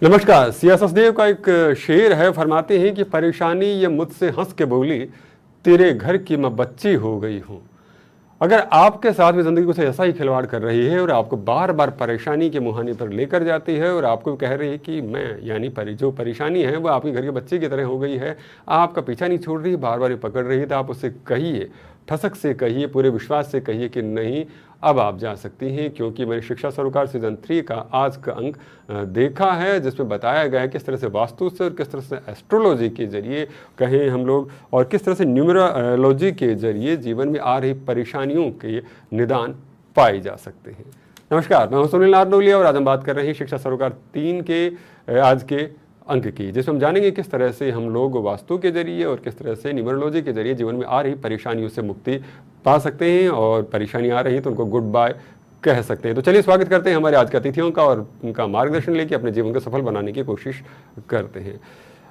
नमस्कार। सीएस सचदेव का एक शेर है, फरमाते हैं कि परेशानी ये मुझसे हंस के बोली, तेरे घर की मैं बच्ची हो गई हूँ। अगर आपके साथ में ज़िंदगी कुछ ऐसा ही खिलवाड़ कर रही है और आपको बार बार परेशानी के मुहाने पर लेकर जाती है और आपको कह रही है कि मैं यानी जो परेशानी है वो आपके घर के बच्चे की तरह हो गई है, आपका पीछा नहीं छोड़ रही, बार बार ये पकड़ रही है, तो आप उससे कहिए, ठसक से कहिए, पूरे विश्वास से कहिए कि नहीं, अब आप जा सकती हैं, क्योंकि मैंने शिक्षा सरोकार सीजन 3 का आज का अंक देखा है, जिसमें बताया गया है किस तरह से वास्तु से और किस तरह से एस्ट्रोलॉजी के जरिए कहें हम लोग, और किस तरह से न्यूमरोलॉजी के जरिए जीवन में आ रही परेशानियों के निदान पाए जा सकते हैं। नमस्कार, मैं हूं सुनील नारनोलिया और आज हम बात कर रहे हैं शिक्षा सरोकार 3 के आज के अंक की, जिसमें हम जानेंगे किस तरह से हम लोग वास्तु के जरिए और किस तरह से न्यूमरोलॉजी के जरिए जीवन में आ रही परेशानियों से मुक्ति पा सकते हैं, और परेशानी आ रही है तो उनको गुड बाय कह सकते हैं। तो चलिए स्वागत करते हैं हमारे आज के अतिथियों का और उनका मार्गदर्शन लेके अपने जीवन को सफल बनाने की कोशिश करते हैं।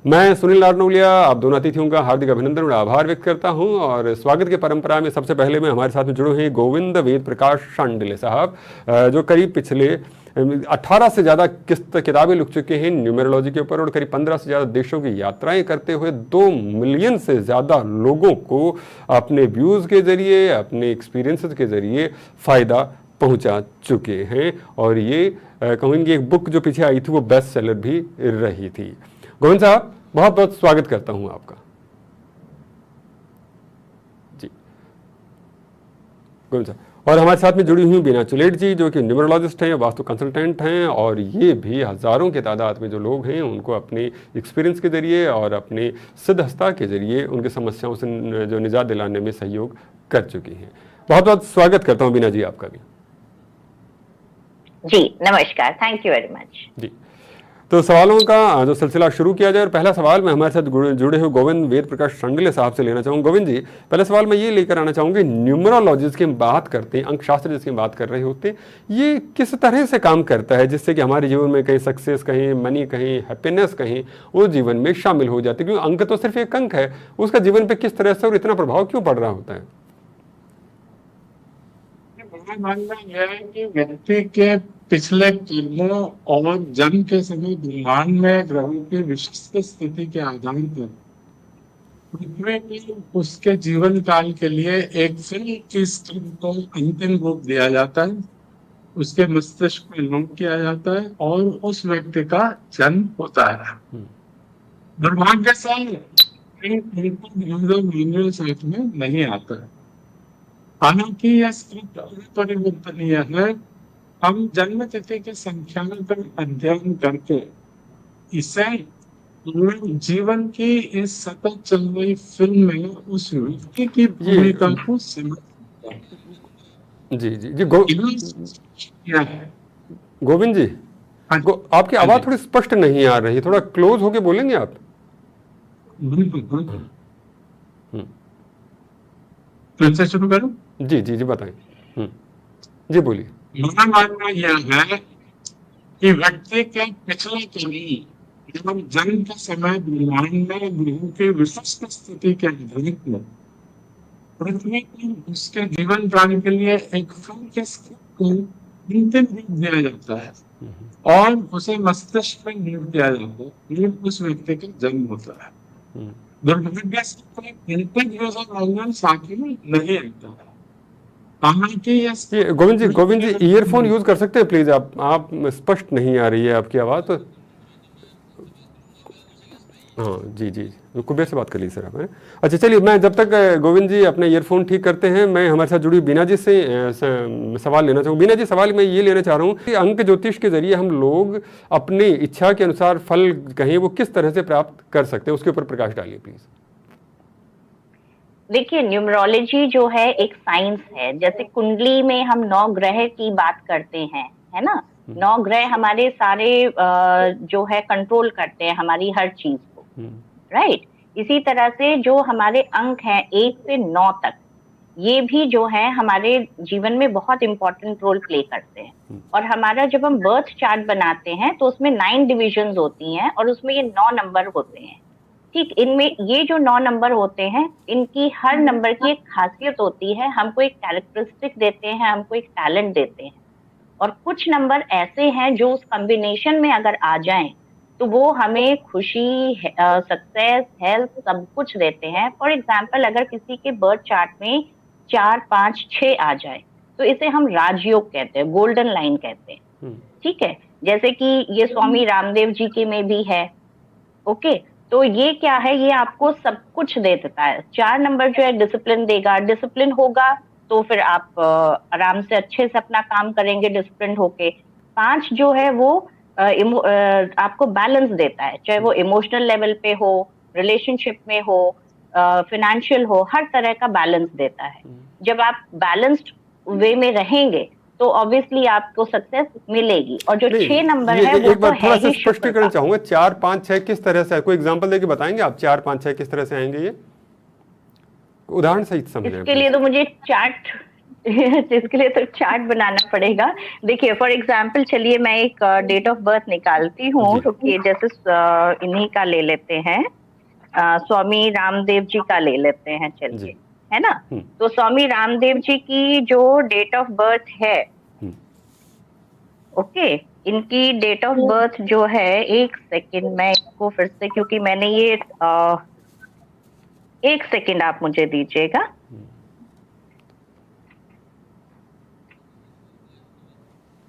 मैं सुनील नारनोलिया आप दोनों अतिथियों का हार्दिक अभिनंदन और आभार व्यक्त करता हूं, और स्वागत की परंपरा में सबसे पहले में हमारे साथ में जुड़े हैं गोविंद वेद प्रकाश शांडिल्य साहब, जो करीब पिछले 18 से ज़्यादा किताबें लिख चुके हैं न्यूमरोलॉजी के ऊपर, और करीब 15 से ज़्यादा देशों की यात्राएं करते हुए 2 मिलियन से ज़्यादा लोगों को अपने व्यूज़ के जरिए, अपने एक्सपीरियंसेस के जरिए फ़ायदा पहुंचा चुके हैं। और ये कहूँगी एक बुक जो पीछे आई थी वो बेस्ट सेलर भी रही थी। गोविंद साहब, बहुत बहुत स्वागत करता हूं आपका। जी गोविंद साहब, और हमारे साथ में जुड़ी हुई बीना चुलेट जी, जो कि न्यूमरोलॉजिस्ट हैं, वास्तु कंसल्टेंट हैं, और ये भी हज़ारों के तादाद में जो लोग हैं उनको अपने एक्सपीरियंस के जरिए और अपने सिद्धहस्ता के जरिए उनकी समस्याओं से जो निजात दिलाने में सहयोग कर चुकी हैं। बहुत बहुत स्वागत करता हूँ बीना जी आपका भी। जी नमस्कार, थैंक यू वेरी मच। जी, तो सवालों का जो सिलसिला शुरू किया जाए, और पहला सवाल मैं हमारे साथ जुड़े हुए गोविंद वेद प्रकाश शांडिल्य साहब से लेना चाहूँगा। गोविंद जी, पहला सवाल मैं ये लेकर आना चाहूँगी, न्यूमरोलॉजिस्ट की हम बात करते हैं, अंक शास्त्र जिसकी बात कर रहे होते हैं, ये किस तरह से काम करता है जिससे कि हमारे जीवन में कहीं सक्सेस, कहीं मनी, कहीं हैप्पीनेस, कहीं वो जीवन में शामिल हो जाती है? क्योंकि अंक तो सिर्फ एक अंक है, उसका जीवन पर किस तरह से और इतना प्रभाव क्यों पड़ रहा होता है? मेरा मानना यह है कि व्यक्ति के पिछले कर्मों और जन्म के समय ब्रह्मांड में ग्रहों की विशिष्ट स्थिति के आधार पर पृथ्वी में उसके जीवन काल के लिए एक फिल्म की स्क्रिप्ट को अंतिम रूप दिया जाता है, उसके मस्तिष्क में लोड किया जाता है और उस व्यक्ति का जन्म होता है। दुर्भाग्य से मैनुअल साथ में नहीं आता है। हालांकि यह स्क्रिप्ट अपरिवर्तनीय है। हम जन्म तिथि के संख्या पर अध्ययन करके इसे जीवन की इस सतत चल रही फिल्म में उस व्यक्ति की भूमिका को समझ। जी जी जी गोविंद जी, आपकी आवाज थोड़ी स्पष्ट नहीं आ रही, थोड़ा क्लोज होके बोलेंगे आप? फिर से शुरू करूं? जी जी जी बताएं। जी बोलिए। मेरा मानना यह है कि व्यक्ति के पिछले कर्म जन्म के समय ब्रह्मांड में ग्रहों की विशिष्ट स्थिति के आधार पर पृथ्वी को उसके जीवन काल के लिए एक फिल्म के स्क्रिप्ट को अंतिम रूप दिया जाता है और उसे मस्तिष्क में नियुक्त किया जाता है, फिर उस व्यक्ति का जन्म होता है। दुर्भाग्य से इंटेलिजेंस साथ में नहीं आता है। गोविंद जी ईयरफोन यूज कर सकते हैं प्लीज? आप स्पष्ट नहीं आ रही है आपकी आवाज तो। हाँ जी जी, कुबेर से बात कर ली सर आप। अच्छा चलिए, मैं जब तक गोविंद जी अपने ईयरफोन ठीक करते हैं, मैं हमारे साथ जुड़ी बीना जी से सवाल लेना चाहूँ। बीना जी, सवाल मैं ये लेना चाह रहा हूँ कि अंक ज्योतिष के जरिए हम लोग अपनी इच्छा के अनुसार फल कहें वो किस तरह से प्राप्त कर सकते हैं, उसके ऊपर प्रकाश डालिए प्लीज। देखिए, न्यूमरोलॉजी जो है एक साइंस है। जैसे कुंडली में हम 9 ग्रह की बात करते हैं, है ना? 9 ग्रह हमारे सारे जो है कंट्रोल करते हैं हमारी हर चीज को, राइट? इसी तरह से जो हमारे अंक हैं 1 से 9 तक, ये भी जो है हमारे जीवन में बहुत इंपॉर्टेंट रोल प्ले करते हैं। और हमारा जब हम बर्थ चार्ट बनाते हैं तो उसमें 9 डिविजन्स होती हैं और उसमें ये 9 नंबर होते हैं। ठीक, इनमें ये जो 9 नंबर होते हैं, इनकी हर नंबर की एक खासियत होती है, हमको एक कैरेक्टरिस्टिक देते हैं, हमको एक टैलेंट देते हैं। और कुछ नंबर ऐसे हैं जो उस कॉम्बिनेशन में अगर आ जाएं तो वो हमें खुशी, सक्सेस, हेल्थ सब कुछ देते हैं। फॉर एग्जाम्पल अगर किसी के बर्थ चार्ट में 4, 5, 6 आ जाए तो इसे हम राजयोग कहते हैं, गोल्डन लाइन कहते हैं। ठीक है, जैसे कि ये स्वामी रामदेव जी के में भी है। ओके, तो ये क्या है, ये आपको सब कुछ दे देता है। 4 नंबर जो है डिसिप्लिन देगा, डिसिप्लिन होगा तो फिर आप आराम से अच्छे से अपना काम करेंगे डिसिप्लिन होके। 5 जो है वो आपको बैलेंस देता है, चाहे वो इमोशनल लेवल पे हो, रिलेशनशिप में हो, फिनेंशियल हो, हर तरह का बैलेंस देता है। जब आप बैलेंस्ड वे में रहेंगे तो ऑब्वियसली आपको सक्सेस मिलेगी। और जो 6 नंबर है वो एक बार तो थोड़ा है सा ही शुक्र स्पष्टीकरण का। चाहूंगा, 4, 5, 6 किस तरह से है? कोई एग्जांपल देके बताएंगे आप? 4, 5, 6 किस तरह से आएंगे? ये उदाहरण सहित समझें इसके लिए तो मुझे चार्ट इसके लिए तो चार्ट बनाना पड़ेगा। देखिए फॉर एग्जांपल, चलिए मैं एक डेट ऑफ बर्थ निकालती हूँ। जी। तो जैसे इन्हीं का ले लेते हैं, स्वामी रामदेव जी का ले लेते हैं, जी। चलिए, है ना। तो स्वामी रामदेव जी की जो डेट ऑफ बर्थ है, ओके, इनकी डेट ऑफ बर्थ जो है, एक सेकंड मैं इसको फिर से, क्योंकि मैंने ये एक सेकंड आप मुझे दीजिएगा।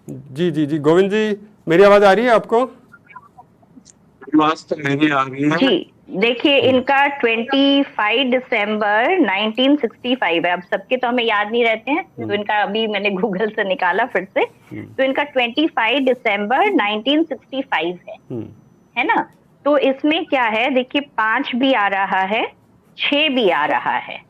जी जी जी, गोविंद जी मेरी आवाज आ रही है आपको? आवाज तो मेरी आ रही है जी। देखिए इनका 25 दिसंबर 1965 है। अब सबके तो हमें याद नहीं रहते हैं, तो इनका अभी मैंने गूगल से निकाला फिर से। तो इनका 25 दिसंबर 1965 है ना। तो इसमें क्या है, देखिए 5 भी आ रहा है, 6 भी आ रहा है,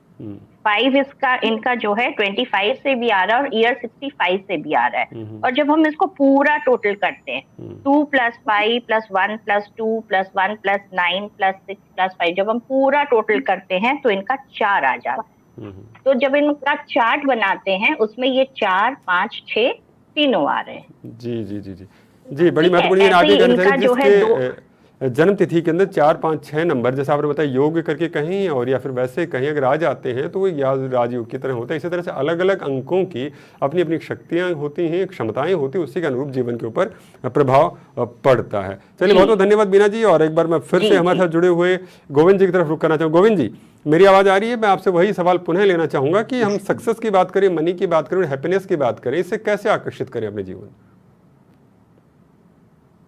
5 इसका इनका जो है 25 से भी आ रहा है और ईयर 65 से भी आ रहा है। और जब हम इसको पूरा टोटल करते हैं, 2 + 5 + 1 + 2 + 1 + 9 + 6 + 5, जब हम पूरा टोटल करते हैं तो इनका 4 आ जाता है। तो जब इनका चार्ट बनाते हैं उसमें ये 4, 5, 6 तीनों आ रहे हैं। जी जी जी जी जी, बड़ी ठीक है, महत्वपूर्ण। ऐसे आगे ही कहना इनका चाहिए जो है जिसके जन्म तिथि के अंदर 4, 5, 6 नंबर, जैसे आपने बताया योग करके कहीं और या फिर वैसे कहीं अगर आ जाते हैं तो वो राजयोग की तरह होता है। इसी तरह से अलग अलग अंकों की अपनी अपनी शक्तियां होती हैं, क्षमताएं होती हैं, उसी के अनुरूप जीवन के ऊपर प्रभाव पड़ता है। चलिए बहुत बहुत धन्यवाद बीना जी। और एक बार मैं फिर से हमारे साथ जुड़े हुए गोविंद जी की तरफ रुख करना चाहूँगा। गोविंद जी मेरी आवाज़ आ रही है? मैं आपसे वही सवाल पुनः लेना चाहूँगा कि हम सक्सेस की बात करें, मनी की बात करें, हैप्पीनेस की बात करें, इसे कैसे आकर्षित करें अपने जीवन?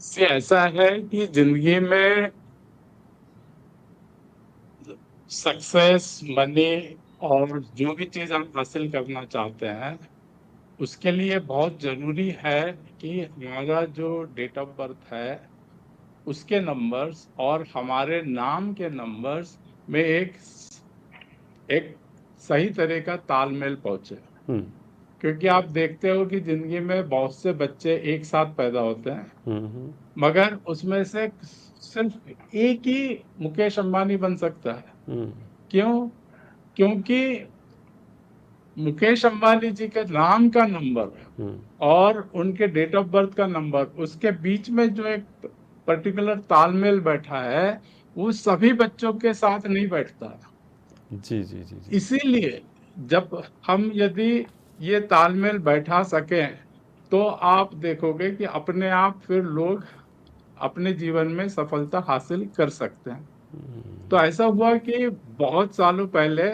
से ऐसा है कि जिंदगी में सक्सेस, मनी और जो भी चीज हम हासिल करना चाहते हैं, उसके लिए बहुत जरूरी है कि हमारा जो डेट ऑफ बर्थ है उसके नंबर्स और हमारे नाम के नंबर्स में एक सही तरह का तालमेल पहुंचे। क्योंकि आप देखते हो कि जिंदगी में बहुत से बच्चे एक साथ पैदा होते हैं, मगर उसमें से सिर्फ एक ही मुकेश अंबानी बन सकता है। क्यों? क्योंकि मुकेश अंबानी जी के नाम का नंबर और उनके डेट ऑफ बर्थ का नंबर, उसके बीच में जो एक पर्टिकुलर तालमेल बैठा है, वो सभी बच्चों के साथ नहीं बैठता। जी जी जी जी। इसीलिए जब हम यदि ये तालमेल बैठा सकें तो आप देखोगे कि अपने आप फिर लोग अपने जीवन में सफलता हासिल कर सकते हैं। तो ऐसा हुआ कि बहुत सालों पहले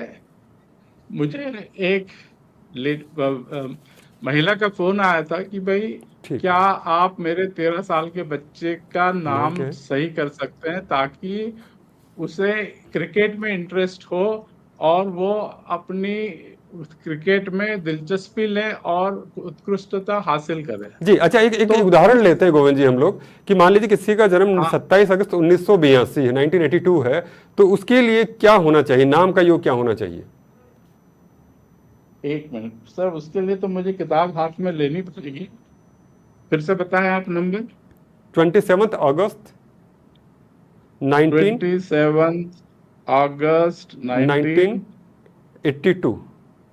मुझे एक महिला का फोन आया था कि भाई क्या आप मेरे 13 साल के बच्चे का नाम सही कर सकते हैं ताकि उसे क्रिकेट में इंटरेस्ट हो और वो अपनी क्रिकेट में दिलचस्पी ले और उत्कृष्टता हासिल करे। जी अच्छा, एक उदाहरण लेते हैं गोविंद जी हम लोग कि मान लीजिए किसी का जन्म 27 अगस्त 1982 है, 1982 है, तो उसके लिए क्या होना चाहिए? नाम का योग क्या होना चाहिए? एक मिनट सर, उसके लिए तो मुझे किताब हाथ में लेनी पड़ेगी। फिर से बताएं आप नंबर। 27 अगस्त 27 अगस्त 1982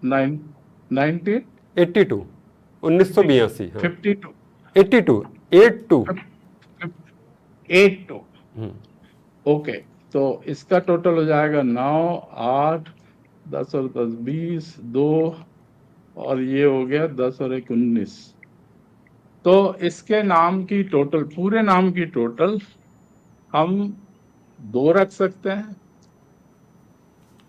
1982। ओके, तो इसका टोटल हो जाएगा 9, 8, 10 और 10 20, 2 और ये हो गया 10 और 1 19। तो इसके नाम की टोटल, पूरे नाम की टोटल हम 2 रख सकते हैं,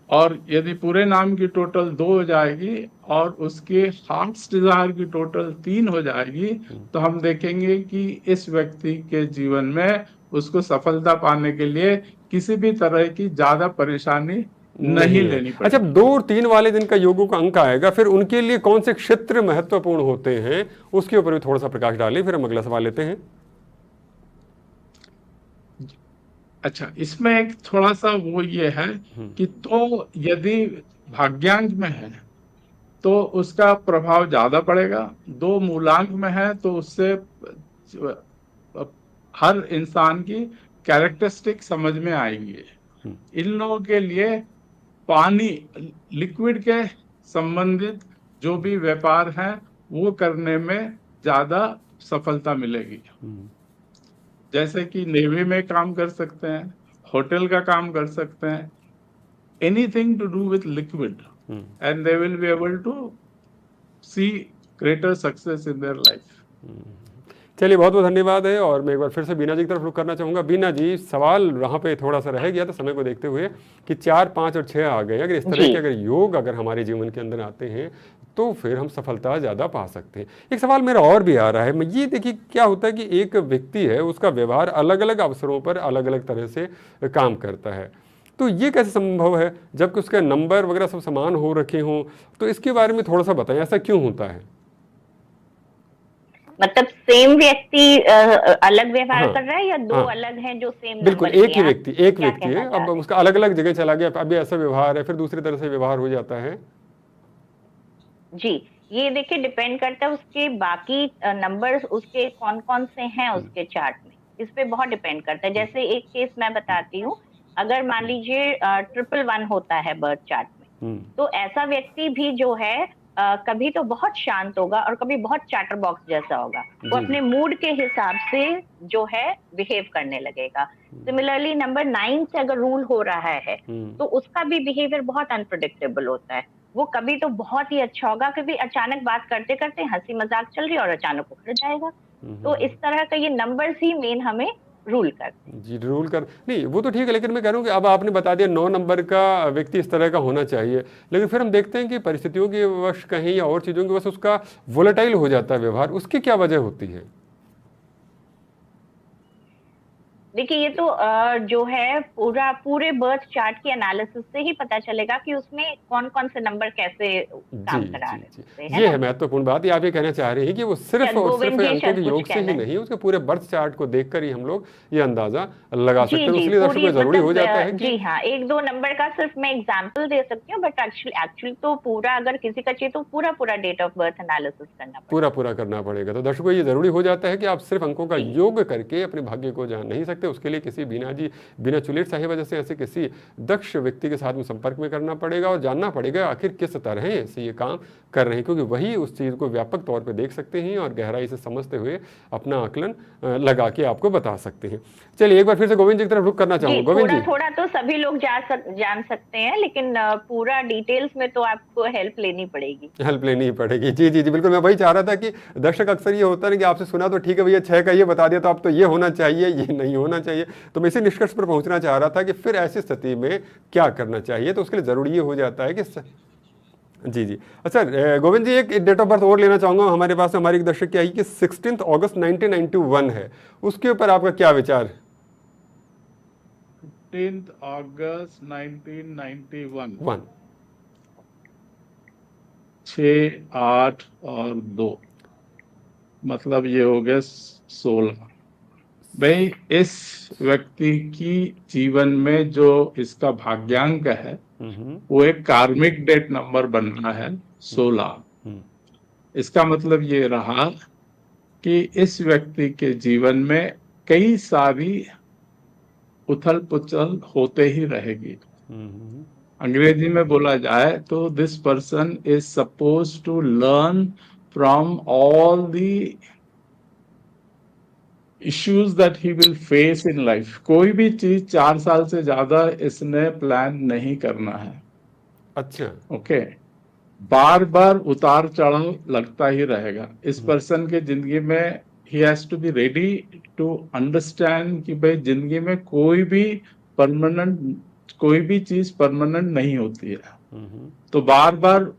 और यदि पूरे नाम की टोटल 2 हो जाएगी और उसके हार्ट्स डिजायर की टोटल 3 हो जाएगी, तो हम देखेंगे कि इस व्यक्ति के जीवन में उसको सफलता पाने के लिए किसी भी तरह की ज्यादा परेशानी नहीं है। लेनी अच्छा, पड़ेगी। 2 और 3 वाले जिनका योगों का अंक आएगा, फिर उनके लिए कौन से क्षेत्र महत्वपूर्ण होते हैं, उसके ऊपर भी थोड़ा सा प्रकाश डालें, फिर हम अगला सवाल लेते हैं। अच्छा, इसमें एक थोड़ा सा वो ये है कि तो यदि भाग्यांक में है तो उसका प्रभाव ज्यादा पड़ेगा, 2 मूलांक में है तो उससे हर इंसान की कैरेक्टरिस्टिक समझ में आएंगे। इन लोगों के लिए पानी, लिक्विड के संबंधित जो भी व्यापार है वो करने में ज्यादा सफलता मिलेगी। जैसे कि नेवी में काम कर सकते हैं, होटल का काम कर सकते हैं, anything to do with liquid, and they will be able to see greater success in their life. चलिए, बहुत बहुत धन्यवाद है। और मैं एक बार फिर से बीना जी की तरफ रुख करना चाहूँगा। बीना जी, सवाल वहाँ पे थोड़ा सा रह गया था समय को देखते हुए कि 4, 5 और 6 आ गए। अगर इस तरह के अगर योग अगर हमारे जीवन के अंदर आते हैं तो फिर हम सफलता ज़्यादा पा सकते हैं। एक सवाल मेरा और भी आ रहा है, मैं ये देखिए क्या होता है कि एक व्यक्ति है, उसका व्यवहार अलग अलग अवसरों पर अलग अलग तरह से काम करता है, तो ये कैसे संभव है जबकि उसके नंबर वगैरह सब समान हो रखे हों? तो इसके बारे में थोड़ा सा बताएं, ऐसा क्यों होता है? मतलब सेम व्यक्ति अलग व्यवहार कर रहा है या 2 अलग हैं जो सेम? बिल्कुल, एक ही व्यक्ति है, अब उसका अलग अलग जगह चला गया, अभी ऐसा व्यवहार है, फिर दूसरी तरह से व्यवहार हो जाता है। जी, ये देखिए डिपेंड करता है उसके बाकी नंबर्स उसके कौन कौन से हैं उसके चार्ट में, इस पे बहुत डिपेंड करता है। जैसे एक केस मैं बताती हूँ, अगर मान लीजिए 111 होता है बर्थ चार्ट में, तो ऐसा व्यक्ति भी जो है कभी तो बहुत शांत होगा और कभी बहुत चैटर बॉक्स जैसा होगा। वो अपने मूड के हिसाब से जो है बिहेव करने लगेगा। सिमिलरली नंबर 9 से अगर रूल हो रहा है तो उसका भी बिहेवियर बहुत अनप्रेडिक्टेबल होता है। वो कभी तो बहुत ही अच्छा होगा, कभी अचानक बात करते करते हंसी मजाक चल रही है और अचानक उखड़ जाएगा। तो इस तरह का ये नंबर्स ही मेन हमें रूल कर जी, रूल कर नहीं, वो तो ठीक है, लेकिन मैं कह रहा हूँ कि अब आपने बता दिया 9 नंबर का व्यक्ति इस तरह का होना चाहिए, लेकिन फिर हम देखते हैं कि परिस्थितियों के वश कहीं या और चीज़ों के वश उसका वोलेटाइल हो जाता है व्यवहार, उसकी क्या वजह होती है? देखिए, ये तो जो है पूरे बर्थ चार्ट की एनालिसिस से ही पता चलेगा कि उसमें कौन कौन से नंबर कैसे काम करा रहे हैं। ये है महत्वपूर्ण बात। ये आप ये कहना चाह रही हैं कि वो सिर्फ और सिर्फ अंकों के योग से ही नहीं, उसके पूरे बर्थ चार्ट को देखकर ही हम लोग ये अंदाजा लगा सकते हैं। इसलिए दर्शकों को जरूरी हो जाता है कि जी हाँ, 1-2 नंबर का सिर्फ मैं एग्जाम्पल दे सकती हूँ, बट एक्चुअली तो पूरा अगर किसी का चाहिए तो पूरा डेट ऑफ बर्थ एनालिसिस करना पड़ेगा, पूरा करना पड़ेगा। तो दर्शकों ये जरूरी हो जाता है कि आप सिर्फ अंकों का योग करके अपने भाग्य को जान नहीं सकते। उसके लिए किसी बीना चुलेट साहिबा जैसे ऐसे किसी दक्ष व्यक्ति के साथ में संपर्क में करना पड़ेगा और जानना पड़ेगा आखिर किस तरह से ये काम कर रहे हैं, क्योंकि वही उस चीज को व्यापक तौर पे देख सकते हैं और गहराई से समझते हुए अपना आकलन लगा के आपको बता सकते हैं। चलिए, एक बार फिर से गोविंद जी की तरफ रुख करना चाहूंगा। गोविंद जी, थोड़ा तो सभी लोग जान सकते हैं, लेकिन पूरा डिटेल्स में तो आपको हेल्प लेनी पड़ेगी। जी जी जी, बिल्कुल। मैं वही चाह रहा था कि दर्शक अक्सर ये होता है कि आपसे सुना तो ठीक है भैया 6 का ये बता दिया, तो अब तो ये होना चाहिए, ये नहीं होना चाहिए। तो मैं इसी निष्कर्ष पर पहुंचना चाह रहा था कि फिर ऐसी स्थिति में क्या करना चाहिए। तो उसके लिए जरूरी ये हो जाता है कि जी जी। अच्छा गोविंद जी, एक डेट ऑफ बर्थ और लेना चाहूंगा। हमारे पास हमारी एक दर्शक क्या है कि 16 अगस्त 1991 है, उसके ऊपर आपका क्या विचार? 15 अगस्त 1991, 6, 8 और 2, मतलब ये हो गया 16। भाई, इस व्यक्ति की जीवन में जो इसका भाग्यांक है वो एक कार्मिक डेट नंबर बन रहा है 16। इसका मतलब ये रहा कि इस व्यक्ति के जीवन में कई सारी उथल पुथल होते ही रहेगी। अंग्रेजी में बोला जाए तो this person is suppose to learn from all the issues that he will face in life. कोई भी चीज 4 साल से ज्यादा इसने प्लान नहीं करना है। अच्छा, ओके, बार बार उतार चढ़ाव लगता ही रहेगा। इस पर्सन के जिंदगी में he has to be ready to understand कि भाई जिंदगी में कोई भी चीज परमानेंट नहीं होती है। तो बार बार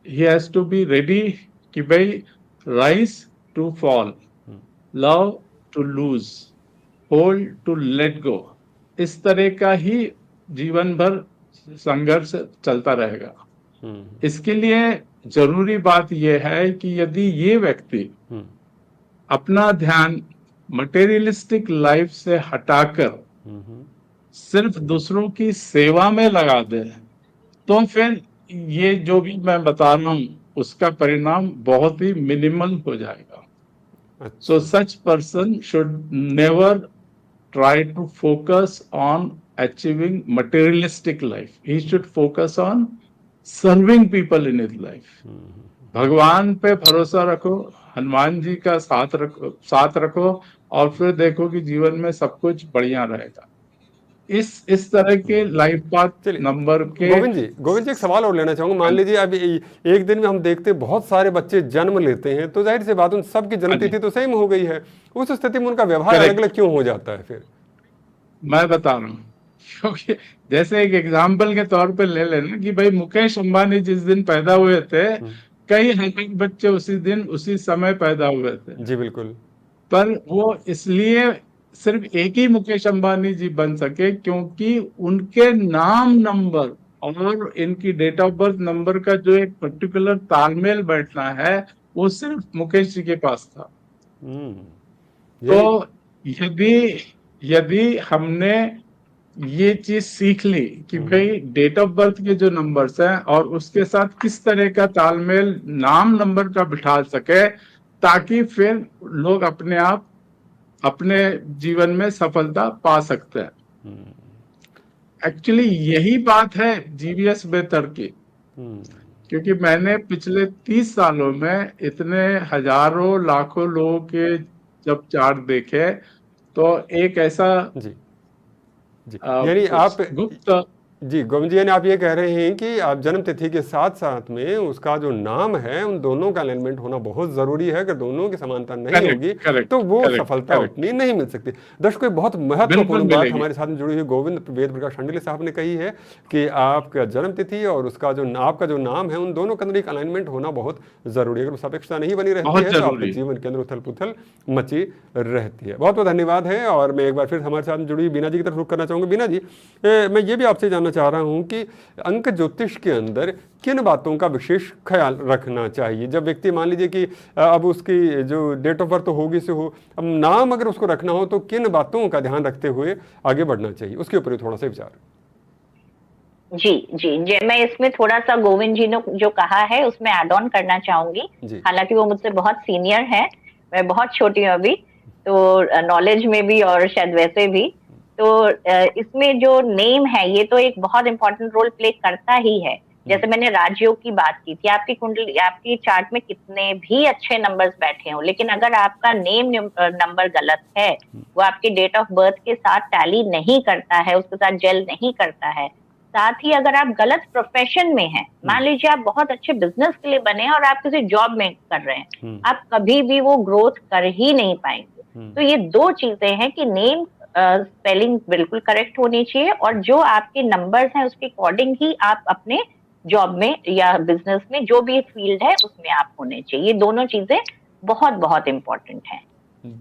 ही हैज टू बी रेडी कि भाई rise to fall, love to lose, hold to let go, इस तरह का ही जीवन भर संघर्ष चलता रहेगा। इसके लिए जरूरी बात यह है कि यदि ये व्यक्ति अपना ध्यान मटेरियलिस्टिक लाइफ से हटाकर सिर्फ दूसरों की सेवा में लगा दे, तो फिर ये जो भी मैं बता रहा हूं उसका परिणाम बहुत ही मिनिमल हो जाएगा। So such person should never try to focus on achieving materialistic life. He should focus on serving people in his life. भगवान पे भरोसा रखो, हनुमान जी का साथ रखो और फिर देखो कि जीवन में सब कुछ बढ़िया रहेगा। इस तरह के लाइफ पाथ नंबर के। गोविंद जी एक सवाल और लेना चाहूंगा। मान लीजिए अब एक दिन में हम देखते हैं बहुत सारे बच्चे जन्म लेते हैं, तो जाहिर सी बात उन सबकी जन्म तिथि तो सेम हो गई है, उस स्थिति में उनका व्यवहार अलग अलग क्यों हो जाता है? फिर मैं बता रहा हूँ, क्योंकि जैसे एक एग्जाम्पल के तौर पे ले लेना कि भाई मुकेश अंबानी जिस दिन पैदा हुए थे, कई हजार बच्चे उसी दिन उसी समय पैदा हुए थे। जी बिल्कुल। पर वो इसलिए सिर्फ एक ही मुकेश अंबानी जी बन सके क्योंकि उनके नाम नंबर और इनकी डेट ऑफ बर्थ नंबर का जो एक पर्टिकुलर तालमेल बैठना है वो सिर्फ मुकेश जी के पास था। तो यदि हमने ये चीज सीख ली कि भाई डेट ऑफ बर्थ के जो नंबर्स हैं और उसके साथ किस तरह का तालमेल नाम नंबर का बिठा सके, ताकि फिर लोग अपने आप अपने जीवन में सफलता पा सकते हैं। एक्चुअली यही बात है जीवीएस बेहतर की, क्योंकि मैंने पिछले 30 सालों में इतने हजारों लाखों लोगों के जब चार्ट देखे, तो एक ऐसा यानी आप गुप्त जी गोविंद जी, यानी आप ये कह रहे हैं कि आप जन्म तिथि के साथ साथ में उसका जो नाम है उन दोनों का अलाइनमेंट होना बहुत जरूरी है। अगर दोनों की समानता नहीं होगी तो वो सफलता उतनी नहीं मिल सकती। दर्शकों, बहुत महत्वपूर्ण बात हमारे साथ में जुड़ी हुई गोविंद वेद प्रकाश शांडिल्य साहब ने कही है कि आपका जन्म तिथि और उसका जो आपका जो नाम है उन दोनों के अंदर एक अलाइनमेंट होना बहुत जरूरी है। अगर सापेक्षता नहीं बनी रहती है तो आपके जीवन के अंदर उथल पुथल मची रहती है। बहुत बहुत धन्यवाद है। और मैं एक बार फिर हमारे साथ जुड़ी बीना जी की तरफ रुख करना चाहूंगा। बीना जी, मैं ये भी आपसे जानना चाह रहा हूं कि अंक ज्योतिष के अंदर किन बातों का विशेष ख्याल रखना चाहिए जब व्यक्ति, मान लीजिए कि अब उसकी जो डेट ऑफ बर्थ होगी से हो, अब नाम अगर उसको रखना हो तो किन बातों का ध्यान रखते हुए आगे बढ़ना चाहिए, उसके ऊपर थोड़ा सा विचार। जी, मैं इसमें थोड़ा सा गोविंद जी ने जो कहा है उसमें ऐड ऑन करना चाहूंगी। हालांकि वो मुझसे बहुत सीनियर है, मैं बहुत छोटी हूँ अभी, तो नॉलेज में भी और शायद वैसे भी। तो इसमें जो नेम है ये तो एक बहुत इंपॉर्टेंट रोल प्ले करता ही है। जैसे मैंने राजयोग की बात की थी, आपकी कुंडली, आपकी चार्ट में कितने भी अच्छे नंबर्स बैठे हों, लेकिन अगर आपका नेम नंबर गलत है, वो आपके डेट ऑफ बर्थ के साथ टैली नहीं करता है, उसके साथ जेल नहीं करता है, साथ ही अगर आप गलत प्रोफेशन में हैं, मान लीजिए आप बहुत अच्छे बिजनेस के लिए बने और आप किसी जॉब में कर रहे हैं, आप कभी भी वो ग्रोथ कर ही नहीं पाएंगे। तो ये दो चीजें हैं कि नेम स्पेलिंग बिल्कुल करेक्ट होनी चाहिए और जो आपके नंबर्स हैं उसके अकॉर्डिंग ही आप अपने जॉब में या बिजनेस में जो भी फील्ड है उसमें आप होने चाहिए। ये दोनों चीजें बहुत बहुत इंपॉर्टेंट हैं,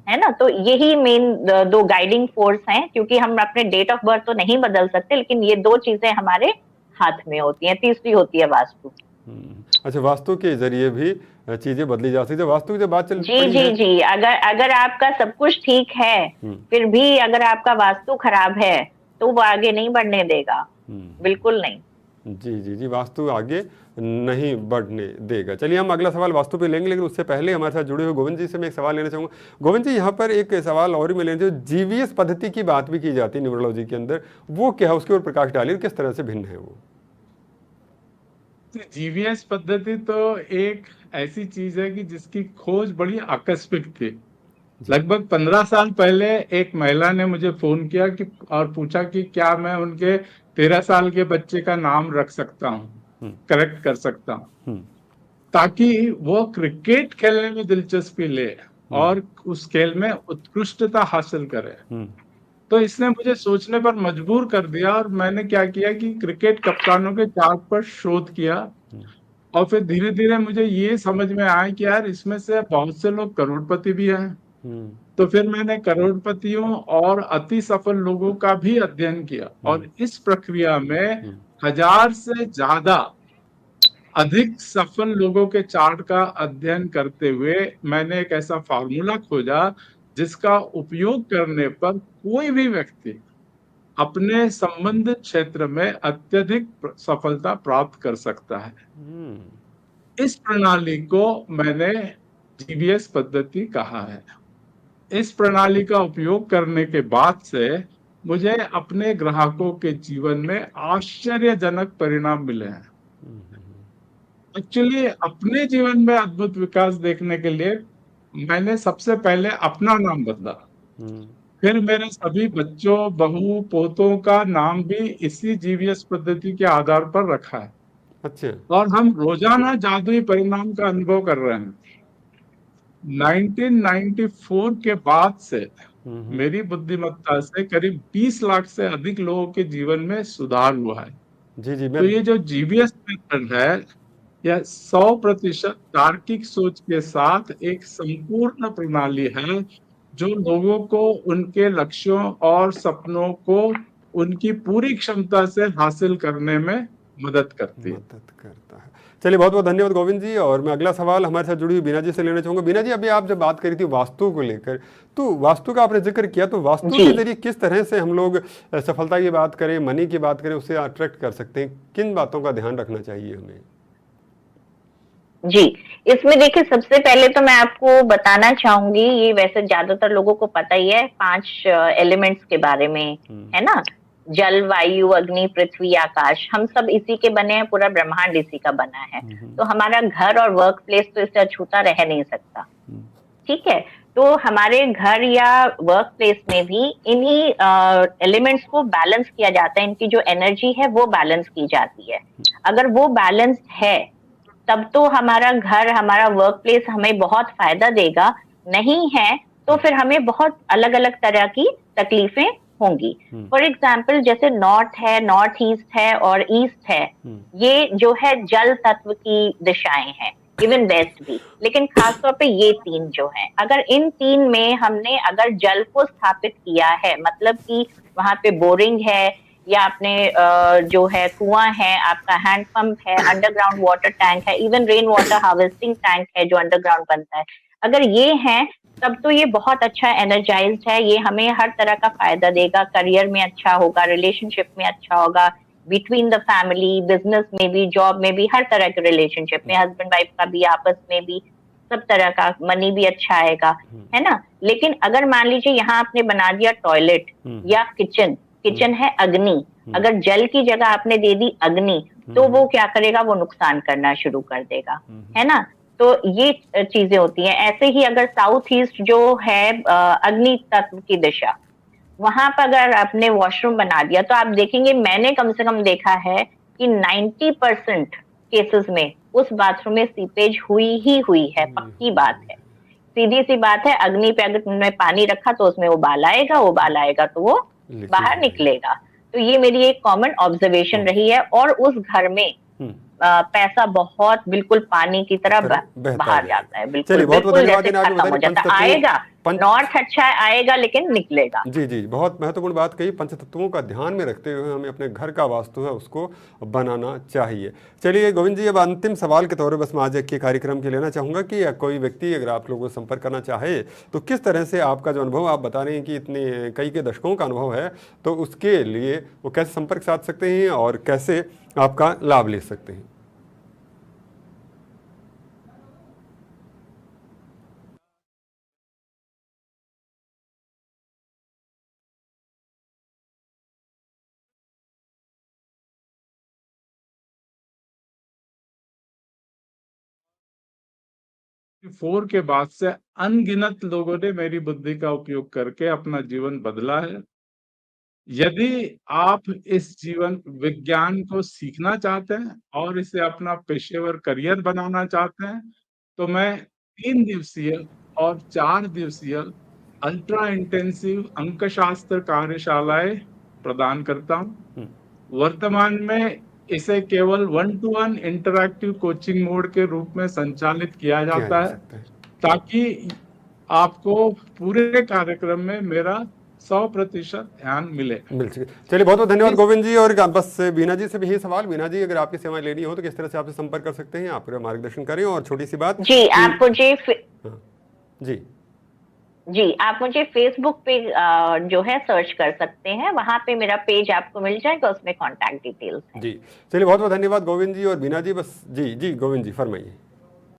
है ना। तो यही मेन दो गाइडिंग फोर्स हैं, क्योंकि हम अपने डेट ऑफ बर्थ तो नहीं बदल सकते, लेकिन ये दो चीजें हमारे हाथ में होती हैं। तीसरी होती है वास्तु। अच्छा, वास्तु के जरिए भी चीजें बदली जा सकती है। वास्तु की जब बात चल जी, अगर आपका सब कुछ ठीक है फिर भी अगर आपका वास्तु खराब है तो वो आगे नहीं बढ़ने देगा, बिल्कुल नहीं। जी, वास्तु आगे नहीं बढ़ने देगा। चलिए हम अगला सवाल वास्तु पे लेंगे, लेकिन उससे पहले हमारे साथ जुड़े हुए गोविंद जी से मैं एक सवाल लेना चाहूँगा। गोविंद जी, यहाँ पर एक सवाल और मैं लेना चाहूँ, जीवीएस पद्धति की बात भी की जाती है न्यूमरोलॉजी के अंदर, वो क्या है, उसके ऊपर प्रकाश डालिए, किस तरह से भिन्न है वो? जीवीएस पद्धति तो एक ऐसी चीज है कि जिसकी खोज बड़ी आकस्मिक थी। लगभग 15 साल पहले एक महिला ने मुझे फोन किया कि और पूछा कि क्या मैं उनके 13 साल के बच्चे का नाम रख सकता हूँ, करेक्ट कर सकता हूँ, ताकि वो क्रिकेट खेलने में दिलचस्पी ले। और उस खेल में उत्कृष्टता हासिल करे। हम्म, तो इसने मुझे सोचने पर मजबूर कर दिया और मैंने क्या किया कि क्रिकेट कप्तानों के चार्ट पर शोध किया। और फिर धीरे धीरे मुझे ये समझ में आया कि यार इसमें से बहुत से लोग करोड़पति भी हैं। हम्म, तो फिर मैंने करोड़पतियों और अति सफल लोगों का भी अध्ययन किया और इस प्रक्रिया में 1000 से ज्यादा अधिक सफल लोगों के चार्ट का अध्ययन करते हुए मैंने एक ऐसा फार्मूला खोजा जिसका उपयोग करने पर कोई भी व्यक्ति अपने संबंधित क्षेत्र में अत्यधिक सफलता प्राप्त कर सकता है। इस प्रणाली को मैंने जीबीएस पद्धति कहा है। इस प्रणाली का उपयोग करने के बाद से मुझे अपने ग्राहकों के जीवन में आश्चर्यजनक परिणाम मिले हैं। एक्चुअली अपने जीवन में अद्भुत विकास देखने के लिए मैंने सबसे पहले अपना नाम बदला, फिर मेरे सभी बच्चों बहू पोतों का नाम भी इसी जीवीएस पद्धति के आधार पर रखा है। अच्छा। और हम रोजाना जादुई परिणाम का अनुभव कर रहे हैं। 1994 के बाद से मेरी बुद्धिमत्ता से करीब 20 लाख से अधिक लोगों के जीवन में सुधार हुआ है। जी जी, तो ये जो जीबीएस मेथड है यह 100% तार्किक सोच के साथ एक संपूर्ण प्रणाली है जो लोगों को उनके लक्ष्यों और सपनों को उनकी पूरी क्षमता से हासिल करने में मदद करती है। मदद करता है। चलिए, बहुत बहुत धन्यवाद गोविंद जी। और मैं अगला सवाल हमारे साथ जुड़ी हुई बीना जी से लेना चाहूंगा। बीना जी, अभी आप जब बात करी थी वास्तु को लेकर, तो वास्तु का आपने जिक्र किया, तो वास्तु के जरिए किस तरह से हम लोग सफलता की बात करें, मनी की बात करें, उससे अट्रैक्ट कर सकते हैं? किन बातों का ध्यान रखना चाहिए हमें? जी, इसमें देखिए सबसे पहले तो मैं आपको बताना चाहूंगी, ये वैसे ज्यादातर लोगों को पता ही है, 5 एलिमेंट्स के बारे में, है ना। जल, वायु, अग्नि, पृथ्वी, आकाश, हम सब इसी के बने हैं, पूरा ब्रह्मांड इसी का बना है। तो हमारा घर और वर्क प्लेस तो इससे अछूता रह नहीं सकता, ठीक है। तो हमारे घर या वर्क प्लेस में भी इन्हीं एलिमेंट्स को बैलेंस किया जाता है, इनकी जो एनर्जी है वो बैलेंस की जाती है। अगर वो बैलेंस है तब तो हमारा घर, हमारा वर्क प्लेस हमें बहुत फायदा देगा। नहीं है तो फिर हमें बहुत अलग अलग तरह की तकलीफें होंगी। फॉर एग्जाम्पल, जैसे नॉर्थ है, नॉर्थ ईस्ट है और ईस्ट है, ये जो है जल तत्व की दिशाएं हैं, इवन वेस्ट भी, लेकिन खासतौर पे ये 3 जो हैं, अगर इन 3 में हमने अगर जल को स्थापित किया है, मतलब कि वहां पे बोरिंग है या आपने जो है कुआं है, आपका हैंड पंप है, अंडरग्राउंड वाटर टैंक है, even rain water harvesting tank है जो अंडरग्राउंड बनता है, अगर ये है तब तो ये बहुत अच्छा एनर्जाइज्ड है। ये हमें हर तरह का फायदा देगा, करियर में अच्छा होगा, रिलेशनशिप में अच्छा होगा, बिटवीन द फैमिली, बिजनेस में भी, जॉब में भी, हर तरह के रिलेशनशिप में, हस्बैंड वाइफ का भी, आपस में भी, सब तरह का, मनी भी अच्छा आएगा, है ना। लेकिन अगर मान लीजिए यहाँ आपने बना दिया टॉयलेट या किचन, किचन है अग्नि, अगर जल की जगह आपने दे दी अग्नि, तो वो क्या करेगा, वो नुकसान करना शुरू कर देगा, है ना। तो ये चीजें होती हैं। ऐसे ही अगर साउथ ईस्ट जो है अग्नि तत्व की दिशा, वहां पर अगर आपने वॉशरूम बना दिया, तो आप देखेंगे, मैंने कम से कम देखा है कि 90% केसेस में उस बाथरूम में सीपेज हुई है, पक्की बात है, सीधी सी बात है। अग्नि पे अगर तुमने पानी रखा तो उसमें उबाल आएगा तो वो बाहर निकलेगा। तो ये मेरी एक कॉमन ऑब्जर्वेशन रही है। और उस घर में पैसा बहुत बिल्कुल पानी की तरह बाहर जाता है, बिल्कुल बिल्कुल जैसे खत्म हो जाता है। आएगा नॉर्थ अच्छा आएगा लेकिन निकलेगा। जी जी, बहुत महत्वपूर्ण बात कही। पंचतत्वों का ध्यान में रखते हुए हमें अपने घर का वास्तु है उसको बनाना चाहिए। चलिए गोविंद जी, अब अंतिम सवाल के तौर पर बस मैं आज के कार्यक्रम के लेना चाहूँगा कि कोई व्यक्ति अगर आप लोगों को संपर्क करना चाहे तो किस तरह से आपका जो अनुभव आप बता रहे हैं कि इतने कई के दशकों का अनुभव है, तो उसके लिए वो कैसे संपर्क साध सकते हैं और कैसे आपका लाभ ले सकते हैं? फोर के बाद से अनगिनत लोगों ने मेरी बुद्धि का उपयोग करके अपना जीवन बदला है। यदि आप इस जीवन विज्ञान को सीखना चाहते हैं और इसे अपना पेशेवर करियर बनाना चाहते हैं, तो मैं 3 दिवसीय और 4 दिवसीय अल्ट्रा इंटेंसिव अंकशास्त्र कार्यशालाएं प्रदान करता हूँ। वर्तमान में इसे केवल 1-to-1 इंटरैक्टिव कोचिंग मोड के रूप में संचालित किया जाता है, ताकि आपको पूरे कार्यक्रम में मेरा 100% ध्यान मिले। मिल सके। चलिए, बहुत बहुत धन्यवाद गोविंद जी। और बस बीना जी से भी यही सवाल, बीना जी अगर आपकी सेवाएं लेनी हो तो किस तरह से आपसे संपर्क कर सकते हैं, आप मार्गदर्शन करें। और छोटी सी बात जी, आप मुझे जी आप मुझे फेसबुक पे जो है सर्च कर सकते हैं, वहां पे मेरा पेज आपको मिल जाएगा, उसमें कॉन्टैक्ट डिटेल्स है। जी चलिए, बहुत बहुत धन्यवाद गोविंद जी और बीना जी। बस जी गोविंद जी फरमाइए।